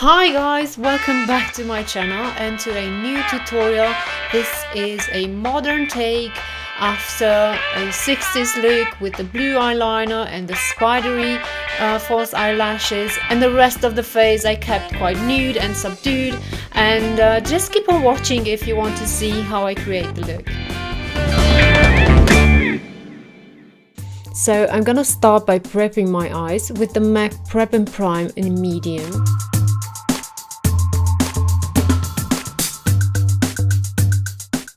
Hi guys, welcome back to my channel and to a new tutorial. This is a modern take after a 60s look with the blue eyeliner and the spidery false eyelashes, and the rest of the face I kept quite nude and subdued, and just keep on watching if you want to see how I create the look. So I'm gonna start by prepping my eyes with the MAC Prep&Prime in medium.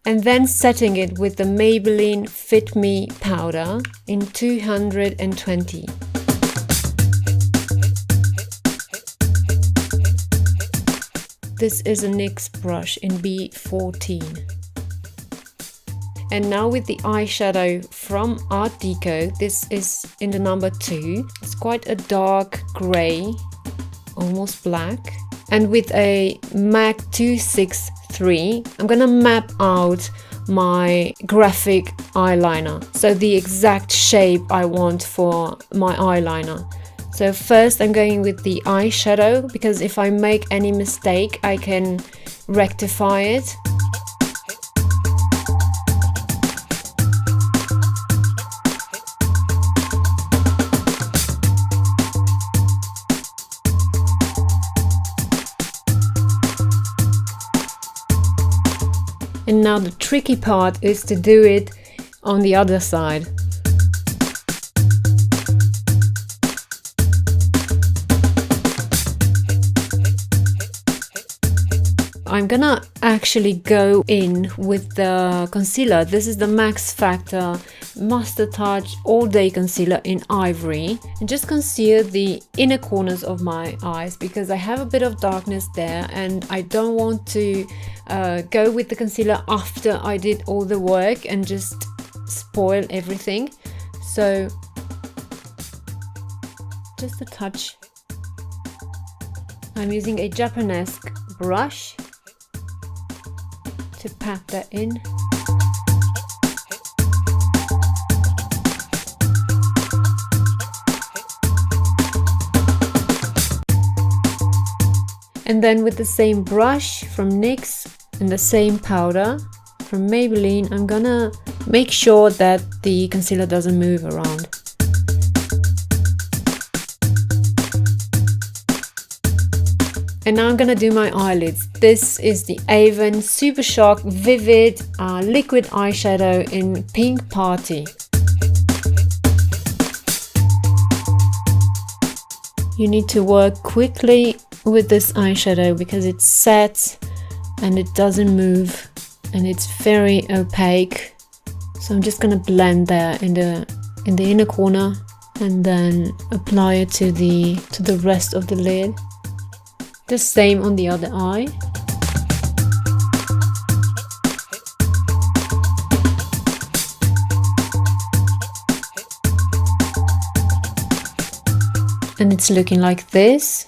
And then setting it with the Maybelline Fit Me powder in 220. This is a NYX brush in B14. And now with the eyeshadow from Artdeco, this is in the number 2. It's quite a dark grey, almost black. And with a MAC 263, I'm gonna map out my graphic eyeliner. So the exact shape I want for my eyeliner. So first I'm going with the eyeshadow, because if I make any mistake, I can rectify it. And now the tricky part is to do it on the other side. I'm gonna actually go in with the concealer. This is the Max Factor Master Touch All Day Concealer in Ivory, and just conceal the inner corners of my eyes because I have a bit of darkness there and I don't want to go with the concealer after I did all the work and just spoil everything. So just a touch. I'm using a Japanese brush to pat that in. And then with the same brush from NYX and the same powder from Maybelline, I'm gonna make sure that the concealer doesn't move around. And now I'm gonna do my eyelids. This is the Avon Supershock Vivid Liquid Eyeshadow in Pink Party. You need to work quickly with this eyeshadow because it sets and it doesn't move and it's very opaque. So I'm just gonna blend there in the inner corner and then apply it to the rest of the lid. The same on the other eye. And it's looking like this.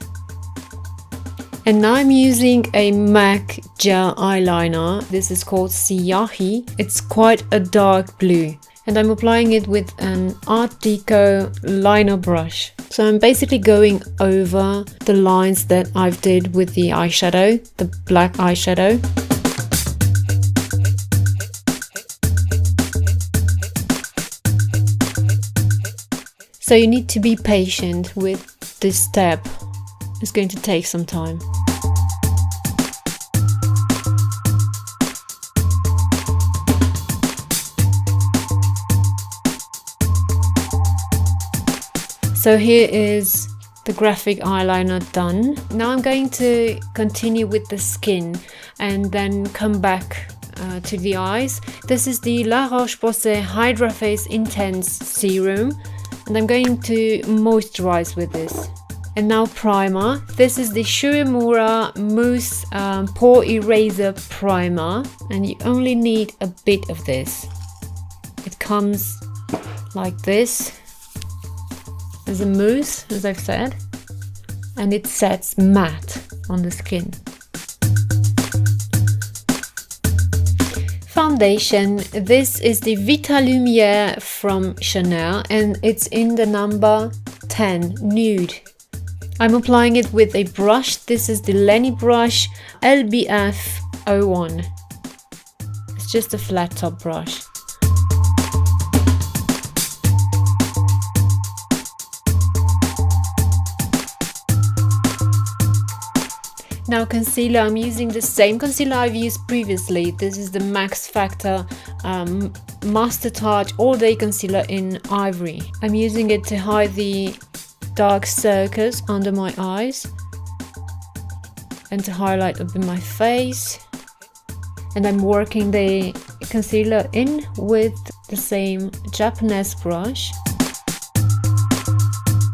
And now I'm using a MAC gel eyeliner. This is called Siahi. It's quite a dark blue. And I'm applying it with an Artdeco liner brush. So I'm basically going over the lines that I've did with the eyeshadow, the black eyeshadow. So you need to be patient with this step. It's going to take some time. So here is the graphic eyeliner done. Now I'm going to continue with the skin and then come back to the eyes. This is the La Roche-Posay Hydra Face Intense Serum, and I'm going to moisturize with this. And now primer. This is the Uemura Mousse PorEraser primer, and you only need a bit of this. It comes like this. As a mousse, as I've said, and it sets matte on the skin. Foundation. This is the Vita Lumiere from Chanel and it's in the number 10 nude. I'm applying it with a brush. This is the Lenny brush LBF 01. It's just a flat top brush. Now concealer, I'm using the same concealer I've used previously. This is the Max Factor Master Touch All Day Concealer in Ivory. I'm using it to hide the dark circles under my eyes and to highlight a bit my face. And I'm working the concealer in with the same Japanese brush,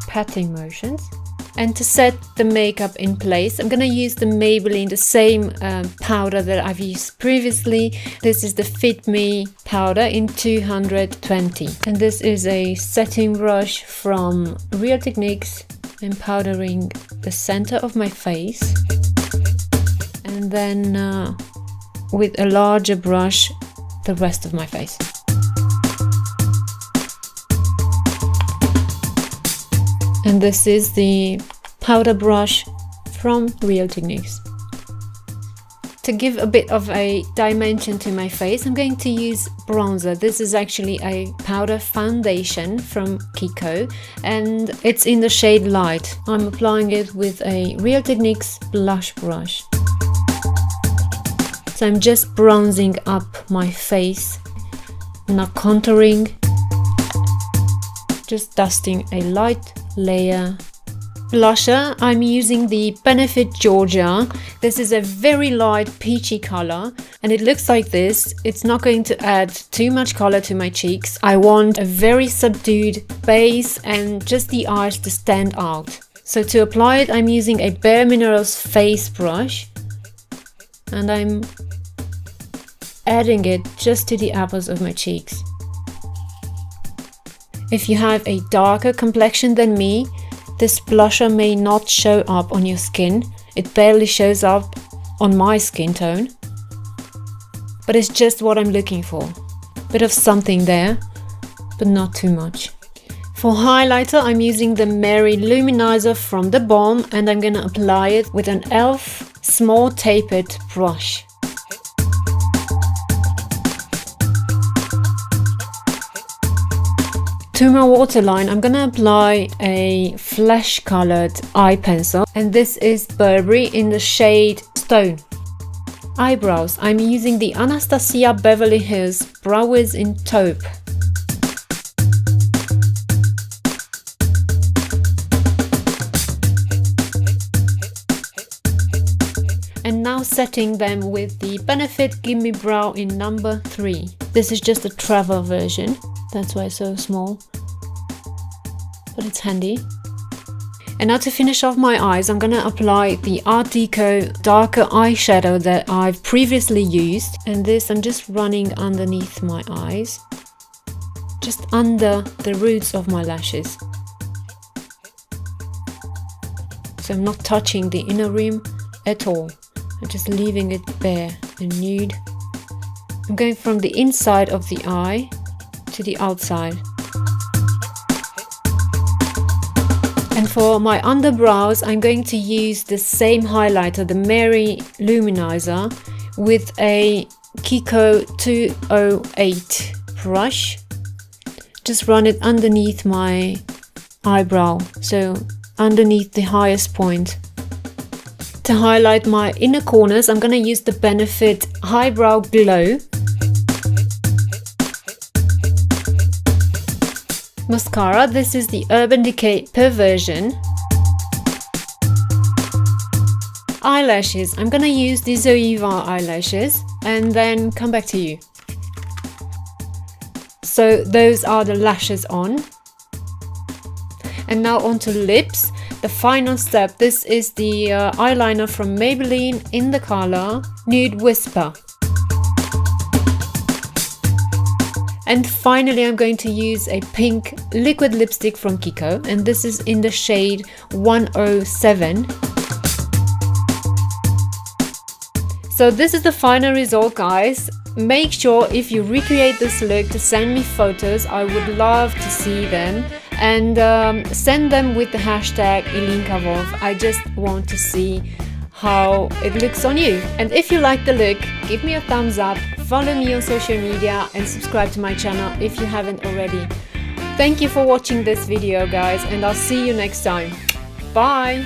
patting motions. And to set the makeup in place, I'm gonna use the Maybelline, the same powder that I've used previously. This is the Fit Me powder in 220. And this is a setting brush from Real Techniques. I'm powdering the center of my face. And then with a larger brush, the rest of my face. And this is the powder brush from Real Techniques. To give a bit of a dimension to my face, I'm going to use bronzer. This is actually a powder foundation from KIKO and it's in the shade Light. I'm applying it with a Real Techniques blush brush. So I'm just bronzing up my face, not contouring, just dusting a light layer. Blusher, I'm using the Benefit Georgia. This is a very light peachy color and it looks like this. It's not going to add too much color to my cheeks. I want a very subdued base and just the eyes to stand out. So to apply it, I'm using a Bare Minerals face brush and I'm adding it just to the apples of my cheeks. If you have a darker complexion than me, this blusher may not show up on your skin. It barely shows up on my skin tone. But it's just what I'm looking for. Bit of something there, but not too much. For highlighter, I'm using the Mary Luminizer from The Balm and I'm gonna apply it with an e.l.f. small tapered brush. To my waterline, I'm gonna apply a flesh colored eye pencil and this is Burberry in the shade Stone. Eyebrows, I'm using the Anastasia Beverly Hills Brow Wiz in Taupe. And now setting them with the Benefit Gimme Brow in number 3. This is just a travel version. That's why it's so small, but it's handy. And now to finish off my eyes, I'm gonna apply the Artdeco darker eyeshadow that I've previously used. And this I'm just running underneath my eyes, just under the roots of my lashes. So I'm not touching the inner rim at all. I'm just leaving it bare and nude. I'm going from the inside of the eye to the outside. And for my underbrows, I'm going to use the same highlighter, the Mary Luminizer, with a KIKO 208 brush. Just run it underneath my eyebrow, so underneath the highest point. To highlight my inner corners, I'm going to use the Benefit Highbrow Glow. Mascara, this is the Urban Decay Perversion. Eyelashes, I'm gonna use the Zoeva eyelashes and then come back to you. So those are the lashes on. And now onto lips, the final step. This is the eyeliner from Maybelline in the color Nude Whisper. And finally, I'm going to use a pink liquid lipstick from KIKO, and this is in the shade 107. So this is the final result, guys. Make sure if you recreate this look to send me photos. I would love to see them. and send them with the hashtag ILINCA WOLFF. I just want to see how it looks on you. And if you like the look, give me a thumbs up, follow me on social media, and subscribe to my channel if you haven't already. Thank you for watching this video, guys, and I'll see you next time. Bye!